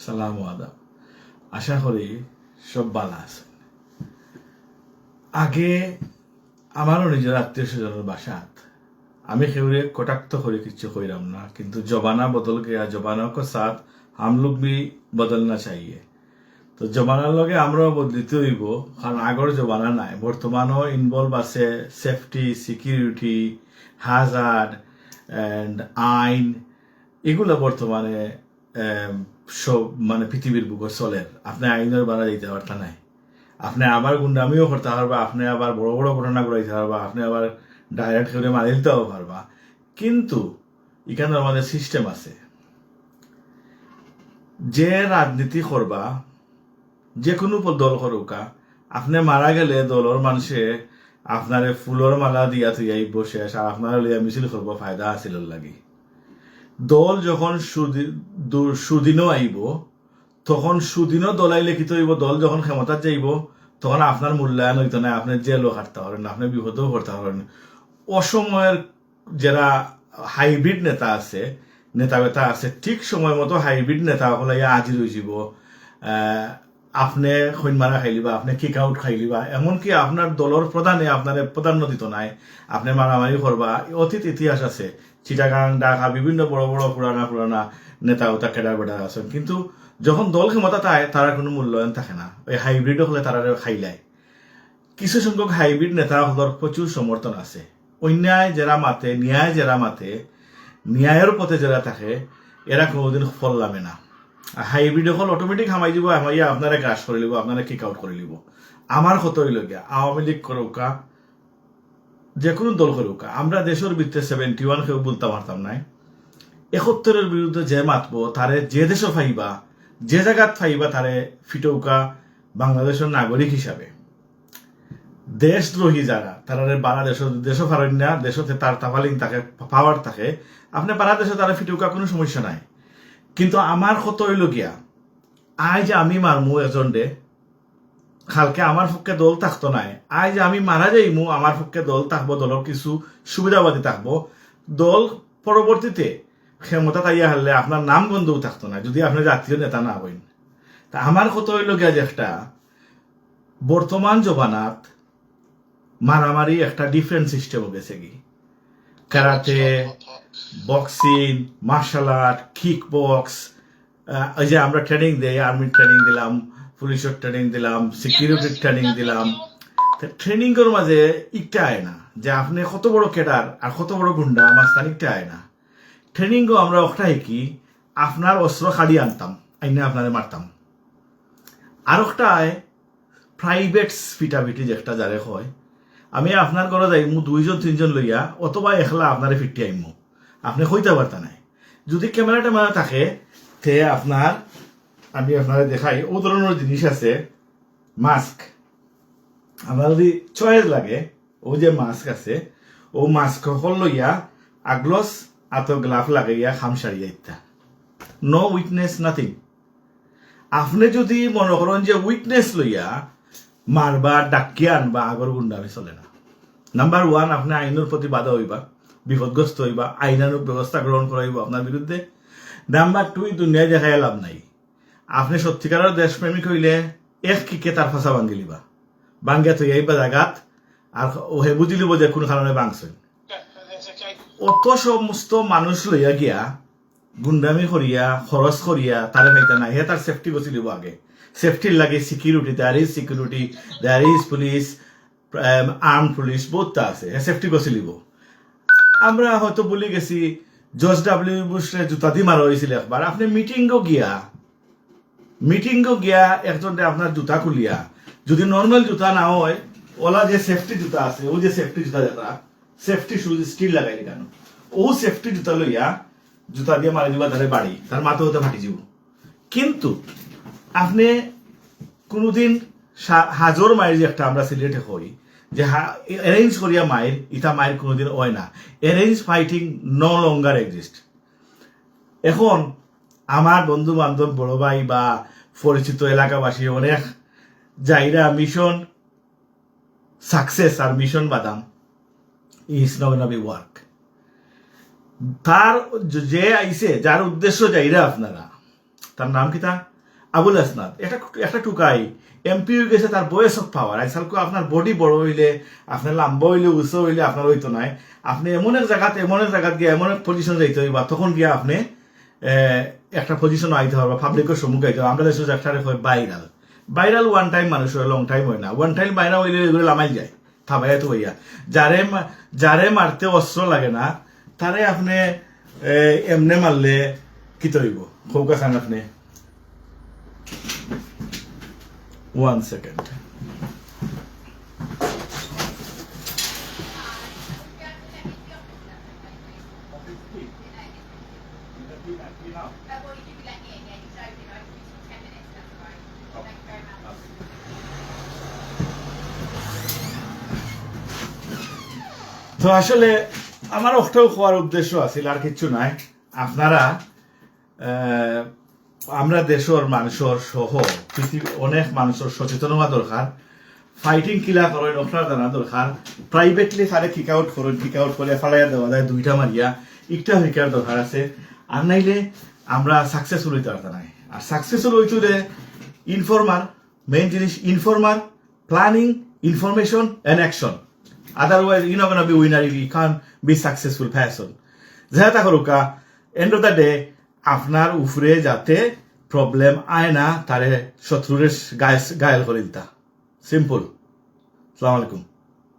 সালাম আদাব। আশা করি সব ভালো আছে। আগে আমারও নিজের আত্মীয় স্বজনের বাসাত আমি সেউরে কটাক্ত করে কিছু কইরাম না, কিন্তু জবানা বদল গিয়া জবানা কো সাথ হাম লোক ভি বদলনা চাইয়ে। তো জবানার লগে আমরাও বদলিতে হইব, কারণ আগর জবানা নাই। বর্তমানও ইনভলভ আছে সেফটি, সিকিউরিটি, হাজার্ড অ্যান্ড আইন। এগুলো বর্তমানে সব মানে পৃথিবীর বুকে চলে। আপনি আইনের বাড়া দিতে পারতা নাই, আপনি আবার গুন্ডামিও করতে পারবা, আপনি আবার বড় বড় ঘটনা করাইতে পারবা, আপনি আবার ডাইরেক্ট করে মারি দিতেও পারবা। কিন্তু এখানে আমাদের সিস্টেম আছে, যে রাজনীতি করবা যে কোনো দল করুকা, আপনি মারা গেলে দলের মানুষে আপনারে ফুলের মালা দিয়া তুই আইব শেষ, আর আপনার লিয়া মিছিল করবো ফায়দা আছিল লাগি। দল যখন সুদিনও আইব, তখন সুদিনও দলাই লিখিত হইব। দল যখন ক্ষমতার যাইব, তখন আপনার মূল্যায়ন হইতো না, আপনি জেলও হাঁটতে পারেন, আপনি বিপদেও করতে পারেন। অসময়ের যারা হাইব্রিড নেতা আছে, নেতা বেতা আছে, ঠিক সময় মতো হাইব্রিড নেতা হলে হাজির হয়ে যাব। আপনি খৈন মারা খাইলিবা, আপনি কিক আউট খাইলিবা, এমনকি আপনার দলের প্রধানে আপনার প্রাধান্য দিত নাই, আপনি মারামারি করবা। অতীত ইতিহাস আছে, চিটাগাং, ঢাকা, বিভিন্ন বড় বড় পুরানা নেতা ওটা কেডার বেডার আছেন। কিন্তু যখন দল ক্ষমতা তায়, তারা কোনো মূল্যায়ন থাকে না। ওই হাইব্রিড হলে তারা খাইলায়। কিছু সংখ্যক হাইব্রিড নেতা হলের প্রচুর সমর্থন আছে। অন্যায় যারা মাতে, ন্যায় যারা মাতে, ন্যায়ের পথে যারা থাকে, এরা কোনোদিন ফল লামে না। হাইব্রিড হল অটোমেটিক হামাই দিব, হামাইয়া আপনারা গ্রাস করে লিব, আপনারা কিক আউট করে লিব। আমার কত হইলগিয়া আওয়ামী লীগ করুকা, যে কোনো দল করুকা, আমরা দেশের ভিতরে 71 কেউ বলতে পারতাম নাই। 71-এর বিরুদ্ধে যে মাতবো, তারে যে দেশও ফাইবা, যে জায়গাত ফাইবা, তারে ফিটৌকা বাংলাদেশের নাগরিক হিসাবে। দেশদ্রোহী যারা, তারা বারা দেশও ফারেন না, দেশতে তার তাফালিং থাকে, পাওয়ার থাকে, আপনি পারা দেশে তারা ফিটৌকা কোনো সমস্যা নাই। কিন্তু আমার কত হইল গিয়া, আজ আমি মারমু এজন ডে, কালকে আমার পক্ষে দল থাকতো নাই। আজ আমি মারা যাইমু, আমার পক্ষে দল থাকবো, দলের কিছু সুবিধাবাদী থাকবো। দল পরবর্তীতে ক্ষমতা তাইয়া হারলে আপনার নাম গন্ধও থাকতো না, যদি আপনি জাতীয় নেতা না হইন। তা আমার কত হইল গিয়া যে একটা বর্তমান জবানাত মারামারি একটা ডিফারেন্ট সিস্টেম গেছে কি, karate, boxing, martial art, kick box, ওই যে আমরা ট্রেনিং দেই, আর্মির ট্রেনিং দিলাম, পুলিশের ট্রেনিং দিলাম, সিকিউরিটির ট্রেনিং দিলাম। ট্রেনিং এর মাঝে ইকটা আয় না যে আপনি কত বড় ক্যাডার আর কত বড় গুন্ডা, আমার স্থানিকটা আয় না। ট্রেনিংও আমরা ওটাই কি, আপনার অস্ত্র খালি আনতাম, আইনে আপনারে মারতাম। আর একটা আয় প্রাইভেট ফিটাফিটি, যেটা যারে হয়, আমি আপনার ঘরে যাইমু 2-3 লইয়া, অথবা একলা আপনারে ফিটি আইমু, আপনি কইতে পারতা নাই। যদি ক্যামেরা ট্যামেরা থাকে, তে আপনার আমি আপনারা দেখাই, ও ধরনের জিনিস আছে। মাস্ক, আমার যদি চয়েস লাগে, ও যে মাস্ক আছে, ও মাস্ক সকল লইয়া আগলস আত গ্লাভ লাগাইয়া খাম সারিয়া ইত্যা, নো উইটনেস, নাথিং। আপনি যদি মনে করেন যে উইটনেস লইয়া মারবা, ডাকিয়া আনবা, আগর গুন্ডামি চলে না। নাম্বার 1, আপনি আইনের প্রতি বাধা হইবা, বিপদগ্রস্ত হইবা, আইনানুক ব্যবস্থা গ্রহণ করাইব আপনার বিরুদ্ধে। নাম্বার 2, দুনিয়ায় দেখাই লাভ নাই। আপনি সত্যিকারের দেশপ্রেমিক হইলে এক কিকে তার ফাঁসা ভাঙ্গি লিবা, ভাঙ্গিয়া তুই এইবা জাগাত, আর ওহে বুঝি লিব যে কোন কারণে ভাঙছেন। অত সমস্ত মানুষ লইয়া গিয়া গুন্ডামি করিয়া, খরচ করিয়া তারে পাইতা নাই। হে তার সেফটি গছি লিব আগে। সেফটির লাগে security, there is security, there is police, arm police, বহুতটা আছে, হে সেফটি গছি লিব। আমরা হয়তো বলি গেছি, জর্জ ডাব্লিউ বুশরে জুতা দি মারা হয়েছিল একবার। আপনি মিটিংও গিয়া একজন আপনার জুতা খুলিয়া, যদি নর্মাল জুতা না হয়, ওলা যে সেফটি জুতা আছে, ও যে সেফটি জুতা, যেটা সেফটি শুজ স্টিল লাগাই কেন, ও সেফটি জুতা লইয়া জুতা দিয়ে মারি দিবা তাদের বাড়ি, তার মাথা হতে ফাটি যাব। কিন্তু আপনি কোনোদিন হাজর মায়ের যে একটা আমরা সিলেটে হই, যে অ্যারেঞ্জ করিয়া মায়ের, ইটা মায়ের কোনোদিন হয় না। Arrange fighting no longer exist. এখন আমার বন্ধু বান্ধব, বড় ভাই বা পরিচিত এলাকাবাসী অনেক যাইরা মিশন সাকসেস আর মিশন বাদাম is not gonna be work. তার যে আইছে, যার উদ্দেশ্য যাইরা আপনারা, তার নাম কি তা আবুল হাসনাত একটা টুকাই এমপি হয়ে গেছে, তার বয়স অফ পাওয়ার। আজকাল আপনার বডি বড় হইলে, আপনার লম্বা হইলে, উঁচু হইলে আপনার হইতো নাই। আপনি এমন এক জায়গাত গিয়ে এমন এক পজিশন যাইতে হইবা, তখন গিয়ে আপনি একটা পজিশন আইতে হবে, পাবলিকের সম্মুখে আইতে হবে। আমরা দেশের একটা হয় ভাইরাল ওয়ান টাইম মানুষ হয়, লং টাইম হয় না। ওয়ান টাইম ভাইরাল হইলে এগুলো লামাই যায়, থাবাইয়া তো হইয়া। যারে মারতে অস্ত্র লাগে না, তারে আপনি এমনে মারলে কি তৈব খৌকা খান আপনি। 1 second. তো আসলে আমার ওটাও খাওয়ার উদ্দেশ্য আছিল, আর কিছু নাই। আপনারা আমরা দেশের মানুষের সহ পৃথিবীর অনেক মানুষের সচেতন হওয়া দরকার। ফাইটিং কিলা করেন আপনার জানা দরকার। প্রাইভেটলি খালে কিক আউট করেন, কিক আউট করে ফালাইয়া দেওয়া যায় দুইটা মারিয়া, একটা শিকার দরকার আছে। আর নাইলে আমরা সাকসেসফুল হইতে পারতাম না। আর সাকসেসফুল হইতে ইনফরমার, মেইন জিনিস informer, planning, information and action. Otherwise, you're not going to be winner if you can't be successful person. যেটা করুকা এন্ড অফ দ্য ডে আপনার উপরে যাতে প্রবলেম আয় না, তারে শত্রুরে গায়েল করে দিতা। সিম্পল। আসসালামু আলাইকুম।